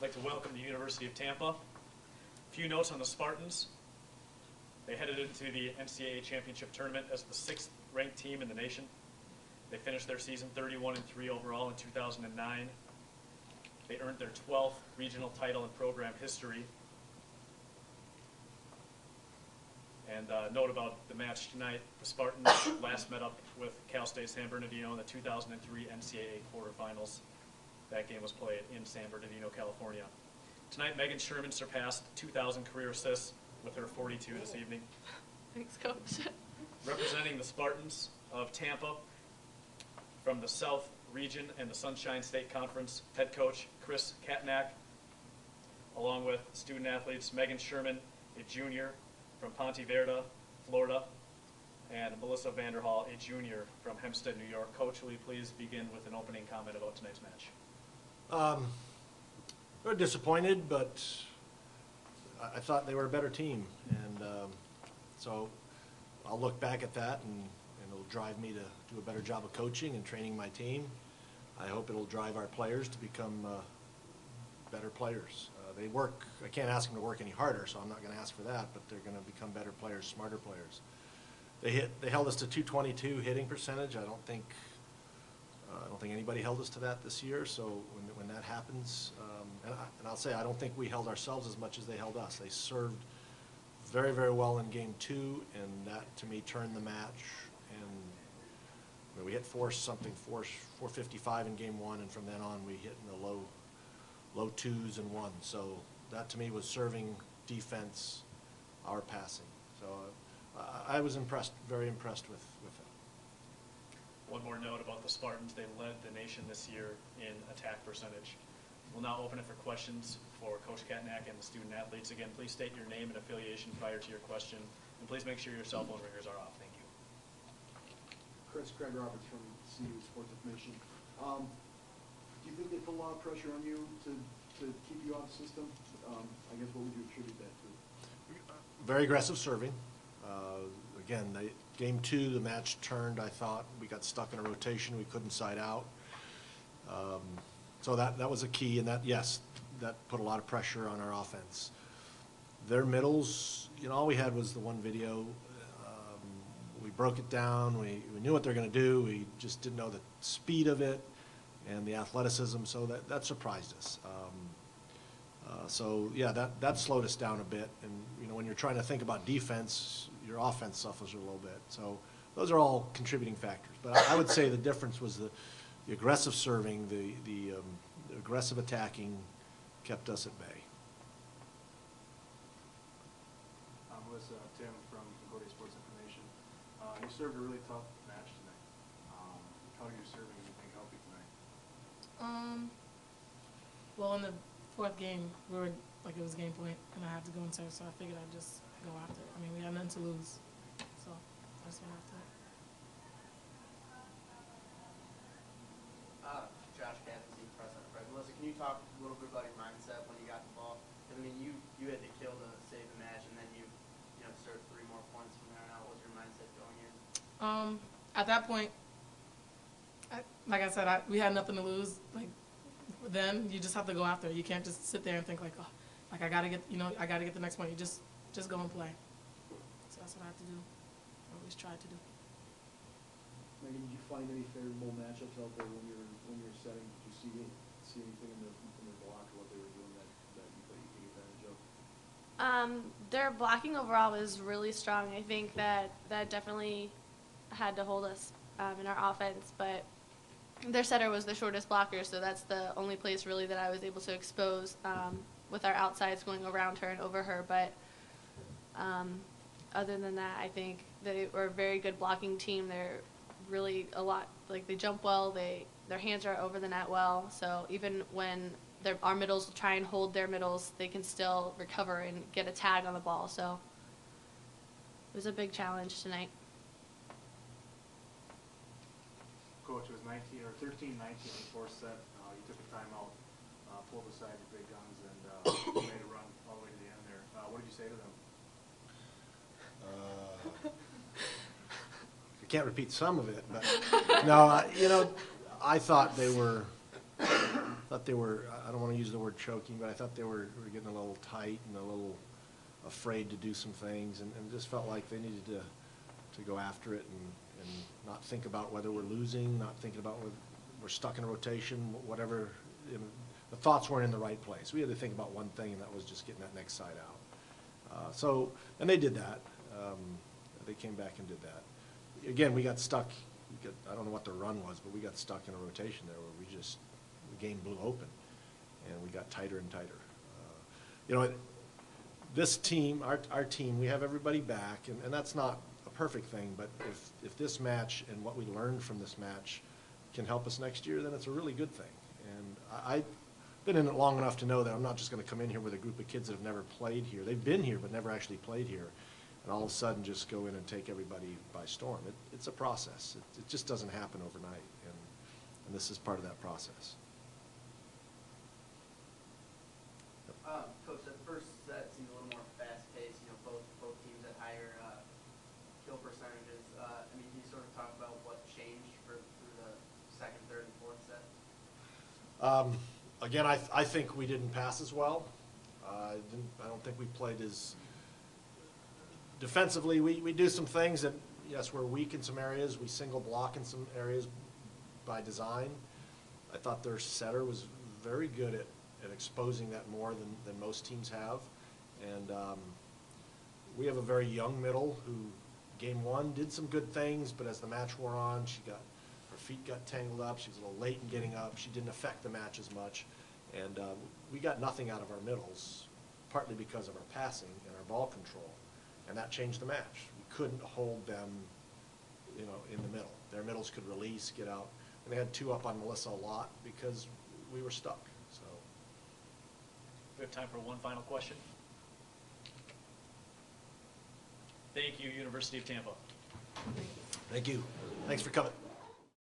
I'd like to welcome the University of Tampa. A few notes on the Spartans. They headed into the NCAA championship tournament as the 6th ranked team in the nation. They finished their season 31-3 overall in 2009. They earned their 12th regional title in program history. And note about the match tonight, the Spartans last met up with Cal State San Bernardino in the 2003 NCAA quarterfinals. That game was played in San Bernardino, California. Tonight, Megan Sherman surpassed 2,000 career assists with her 42 this evening. Thanks, Coach. Representing the Spartans of Tampa from the South Region and the Sunshine State Conference, head coach Chris Katnack, along with student athletes Megan Sherman, a junior from Ponte Vedra, Florida, and Melissa Vanderhall, a junior from Hempstead, New York. Coach, will you please begin with an opening comment about tonight's match? We're disappointed, but I thought they were a better team, and so I'll look back at that, and it'll drive me to do a better job of coaching and training my team. I hope it'll drive our players to become better players. They work. I can't ask them to work any harder, so I'm not going to ask for that, but they're going to become better players, smarter players. They held us to 222 hitting percentage. I don't think anybody held us to that this year. So when that happens, and I'll say I don't think we held ourselves as much as they held us. They served very, very well in game 2, and that to me turned the match. And we hit 455 in game 1, and from then on we hit in the low 2s and 1. So that to me was serving defense, our passing. So I was impressed, very impressed with it. One more note about the Spartans. They led the nation this year in attack percentage. We'll now open it for questions for Coach Katnack and the student athletes. Again, please state your name and affiliation prior to your question, and please make sure your cell phone ringers are off. Thank you. Chris, Craig Roberts from CU Sports Information. Do you think they put a lot of pressure on you to keep you out of the system? I guess what would you attribute that to? Very aggressive serving. Again, game 2, the match turned. I thought we got stuck in a rotation. We couldn't side out. So that was a key, and that put a lot of pressure on our offense. Their middles, all we had was the one video. We broke it down. We knew what they're going to do. We just didn't know the speed of it and the athleticism, so that surprised us. So yeah, that slowed us down a bit. And when you're trying to think about defense, your offense suffers a little bit. So those are all contributing factors. But I would say the difference was the aggressive serving, the aggressive attacking kept us at bay. Tim from Concordia Sports Information. You served a really tough match tonight. How did your serving, you think, help you tonight? Well, in the 4th game, we were like it was game point, and I had to go and serve, so I figured I'd just go after it. I mean, we had nothing to lose, so I just went after it. Josh Gadsden, President of Fred. Melissa, can you talk a little bit about your mindset when you got the ball? I mean, you had to kill to save the match, and then you served 3 more points from there on out. What was your mindset going in? At that point, like I said, we had nothing to lose. Like then, you just have to go after it. You can't just sit there and think like, oh, like I gotta get, I gotta get the next one. You just go and play. So that's what I have to do. I always tried to do. Megan, did you find any favorable matchups out there when you were setting? Did you see anything in the block or what they were doing that you thought you could take advantage of? Their blocking overall was really strong. I think that definitely had to hold us in our offense, but their setter was the shortest blocker, so that's the only place really that I was able to expose with our outsides going around her and over her. But other than that, I think they were a very good blocking team. They're really a lot, like they jump well, their hands are over the net well, so even when our middles try and hold their middles, they can still recover and get a tag on the ball. So it was a big challenge tonight. Coach, it was 13-19 in the 4th set. You took a timeout, pulled aside your big guns, and made a run all the way to the end there. What did you say to them? I can't repeat some of it, but no, I thought they were thought they were, I don't want to use the word choking, but I thought they were getting a little tight and a little afraid to do some things, and just felt like they needed to go after it and not think about whether we're losing, not thinking about whether we're stuck in a rotation, whatever. You know, the thoughts weren't in the right place. We had to think about one thing, and that was just getting that next side out. And they did that. They came back and did that. Again, we got stuck. I don't know what the run was, but we got stuck in a rotation there where the game blew open, and we got tighter and tighter. You know, this team, our team, we have everybody back, and that's not a perfect thing, but if this match and what we learned from this match can help us next year, then it's a really good thing. And I've been in it long enough to know that I'm not just going to come in here with a group of kids that have never played here. They've been here but never actually played here, and all of a sudden just go in and take everybody by storm. It's a process. It just doesn't happen overnight, and this is part of that process. Coach, that first set seemed a little more fast-paced. You know, both teams had higher kill percentages. I mean, can you sort of talk about what changed through the second, third, and fourth set? Again, I think we didn't pass as well. I don't think we played as defensively. We do some things that, yes, we're weak in some areas. We single block in some areas by design. I thought their setter was very good at exposing that more than most teams have. And we have a very young middle who, game one, did some good things, but as the match wore on, her feet got tangled up. She was a little late in getting up. She didn't affect the match as much. And we got nothing out of our middles, partly because of our passing and our ball control. And that changed the match. We couldn't hold them, you know, in the middle. Their middles could release, get out. And they had two up on Melissa a lot because we were stuck. So We have time for one final question. Thank you, University of Tampa. thank you. Thanks for coming.